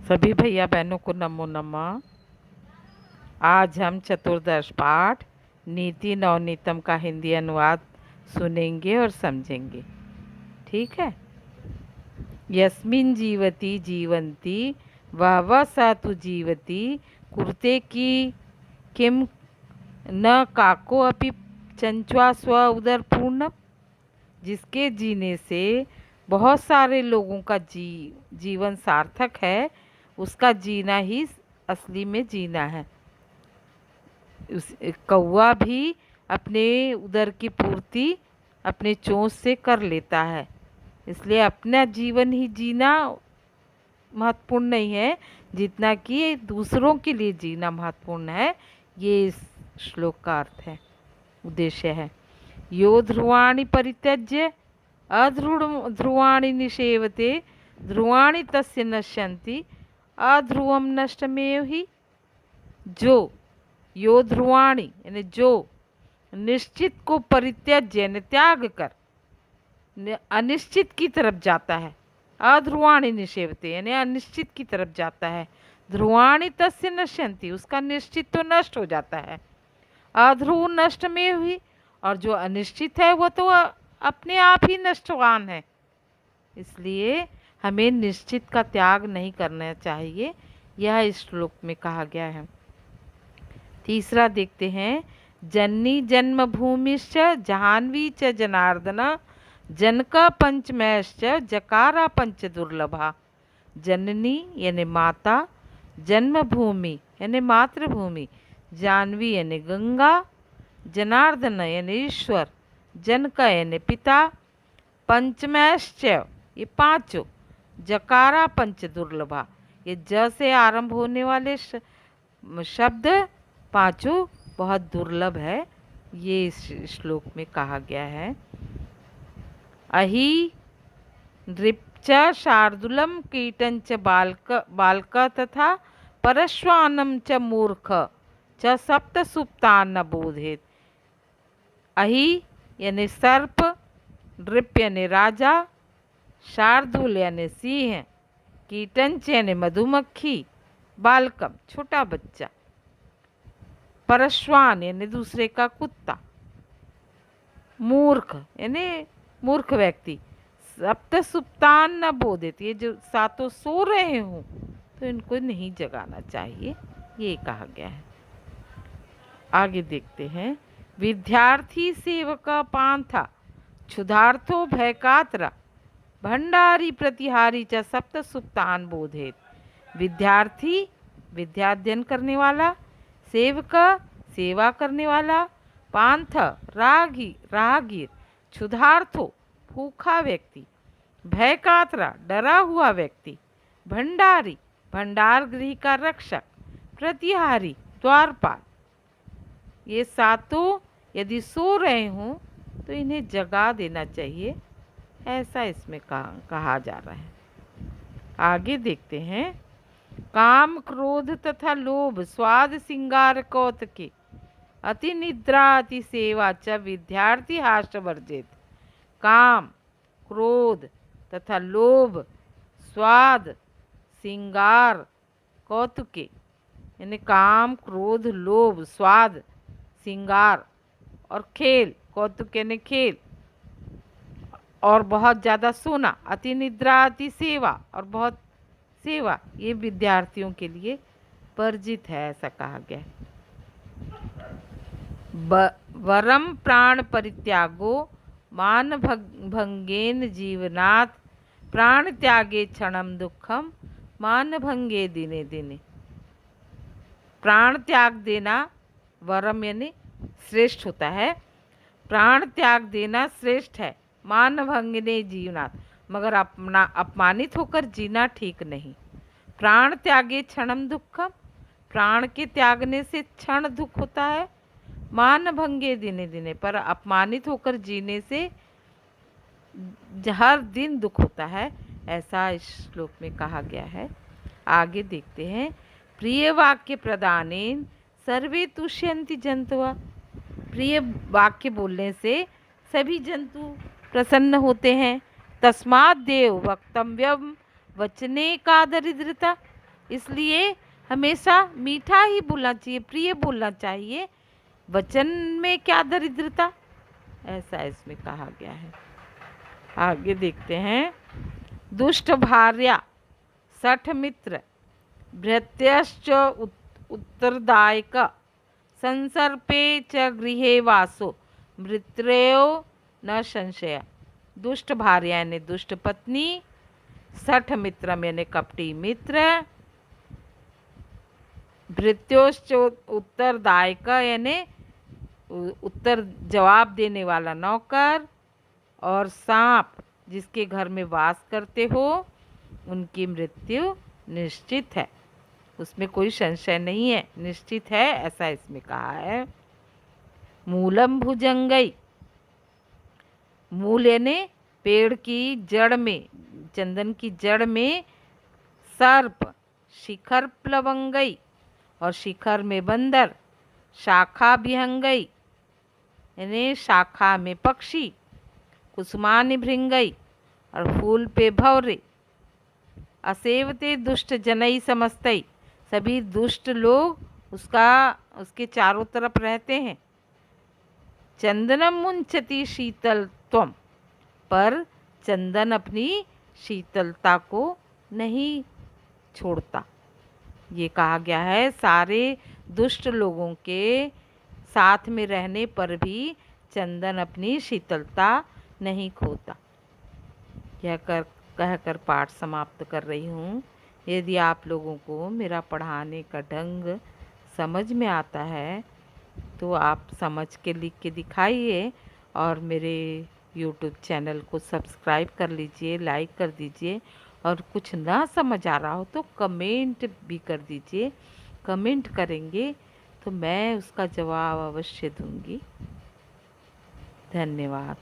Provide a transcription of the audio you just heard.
सभी भैया बहनों को नमो नमः। आज हम चतुर्दश पाठ नीति नवनीतम का हिंदी अनुवाद सुनेंगे और समझेंगे। ठीक है। यस्मिन् जीवति जीवन्ति वह स तु जीवति कुरुते की किम न काको अपि चंचवा स्व उदर पूर्ण। जिसके जीने से बहुत सारे लोगों का जीवन सार्थक है, उसका जीना ही असली में जीना है। उस कौवा भी अपने उदर की पूर्ति अपने चोंच से कर लेता है, इसलिए अपना जीवन ही जीना महत्वपूर्ण नहीं है जितना कि दूसरों के लिए जीना महत्वपूर्ण है। ये इस श्लोक का अर्थ है, उद्देश्य है। यो ध्रुवाणि परित्यज्य अध्रुवाणि निषेवते ध्रुवाणि तस्य नश्यन्ति अध्रुवम नष्टमेव ही। जो यो ध्रुवाणि यानी जो निश्चित को परित्यज्य यानी त्याग कर अनिश्चित की तरफ जाता है, अध्रुवाणि निषेवते यानी अनिश्चित की तरफ जाता है, ध्रुवाणि तस्य नश्यन्ति उसका निश्चित तो नष्ट हो जाता है, अध्रुव नष्ट में हुई और जो अनिश्चित है वो तो अपने आप ही नष्टवान है। इसलिए हमें निश्चित का त्याग नहीं करना चाहिए, यह इस श्लोक में कहा गया है। तीसरा देखते हैं। जननी जन्मभूमिश्च जाह्नवी च जनार्दन जनक पंचमयश्च जकारा पंच दुर्लभा। जननी यानी माता, जन्मभूमि यानी मातृभूमि, जाह्नवी यानी गंगा, जनार्दन यानी ईश्वर, जनक यानी पिता, पंचमयश्च ये पांचों, जकारा पंच दुर्लभा ये ज से आरंभ होने वाले शब्द पांचों बहुत दुर्लभ है, ये इस श्लोक में कहा गया है। अहि नृप्च शार्दूलम कीटंच बालक तथा परश्वानम च मूर्ख च सप्त सुप्तान बोधेत। अहि यानी सर्प, नृप यानी राजा, शार्दूल यानी सिंह, कीटंच यानी मधुमक्खी, बालकम छोटा बच्चा, परश्वान यानी दूसरे का कुत्ता, मूर्ख यानी मूर्ख व्यक्ति, सप्त सुप्तान न बोधित ये जो सातों सो रहे हों तो इनको नहीं जगाना चाहिए, ये कहा गया है। आगे देखते हैं। विद्यार्थी सेवक पांथा क्षुधार्थो भयकात्र भंडारी प्रतिहारी च सप्त सुप्तान बोधेत। विद्यार्थी विद्या अध्ययन करने वाला, सेवक सेवा करने वाला, पांथ राहगीर, क्षुधार्थो भूखा व्यक्ति, भयकात्रा डरा हुआ व्यक्ति, भंडारी भंडार गृह का रक्षक, प्रतिहारी द्वारपाल, ये सातों यदि सो रहे हों तो इन्हें जगा देना चाहिए, ऐसा इसमें कहा जा रहा है। आगे देखते हैं। काम क्रोध तथा लोभ स्वाद सिंगार कौतुके अति निद्रा अति सेवा च विद्यार्थी हाष्ट वर्जित। काम क्रोध तथा लोभ स्वाद सिंगार कौतुके यानी काम क्रोध लोभ स्वाद सिंगार और खेल, कौतुक यानी खेल और बहुत ज़्यादा सोना, अति निद्रा अति सेवा और बहुत सेवा, ये विद्यार्थियों के लिए वर्जित है, ऐसा कहा गया है। वरम प्राण परित्यागो मान भंगेन जीवनात् प्राण त्यागे क्षणम दुखम मान भंगे दिने दिने। प्राण त्याग देना वरम यानी श्रेष्ठ होता है, प्राण त्याग देना श्रेष्ठ है, मान भंगने जीवनात् मगर अपना अपमानित होकर जीना ठीक नहीं। प्राण त्यागे क्षणम दुखम प्राण के त्यागने से क्षण दुख होता है, मान भंगे दिने दिने पर अपमानित होकर जीने से हर दिन दुख होता है, ऐसा इस श्लोक में कहा गया है। आगे देखते हैं। प्रिय वाक्य प्रदानेन सर्वे तुष्यन्ति जंतुवा। प्रिय वाक्य बोलने से सभी जंतु प्रसन्न होते हैं। तस्मात् देव वक्तव्यम वचने का दरिद्रता इसलिए हमेशा मीठा ही बोलना चाहिए, प्रिय बोलना चाहिए। वचन में क्या दरिद्रता, ऐसा इसमें कहा गया है। आगे देखते हैं। दुष्ट भार्या सठ मित्र भृत्यश्च उत्तरदायक संसर्पे च गृहे वासो मृत्रेयो न संशय। दुष्ट भार्या यानी दुष्ट पत्नी, सठ मित्र यानी कपटी मित्र, भृत्योश्च उत्तरदायक यानी उत्तर जवाब देने वाला नौकर, और सांप जिसके घर में वास करते हो उनकी मृत्यु निश्चित है, उसमें कोई संशय नहीं है, निश्चित है, ऐसा इसमें कहा है। मूलम भुजंगई, मूल यानी पेड़ की जड़ में, चंदन की जड़ में सर्प, शिखर प्लवंगई और शिखर में बंदर, शाखा विहंगई यानी शाखा में पक्षी, कुसुमानि भृंगई और फूल पे भौरे, असेवते दुष्ट जनई समस्तई, सभी दुष्ट लोग उसके चारों तरफ रहते हैं। चंदनम मुंचति शीतलत्वम, पर चंदन अपनी शीतलता को नहीं छोड़ता। ये कहा गया है सारे दुष्ट लोगों के साथ में रहने पर भी चंदन अपनी शीतलता नहीं खोता। यह कहकर पाठ समाप्त कर रही हूँ। यदि आप लोगों को मेरा पढ़ाने का ढंग समझ में आता है तो आप समझ के लिख के दिखाइए, और मेरे YouTube चैनल को सब्सक्राइब कर लीजिए, लाइक कर दीजिए, और कुछ ना समझ आ रहा हो तो कमेंट भी कर दीजिए। कमेंट करेंगे तो मैं उसका जवाब अवश्य दूंगी। धन्यवाद।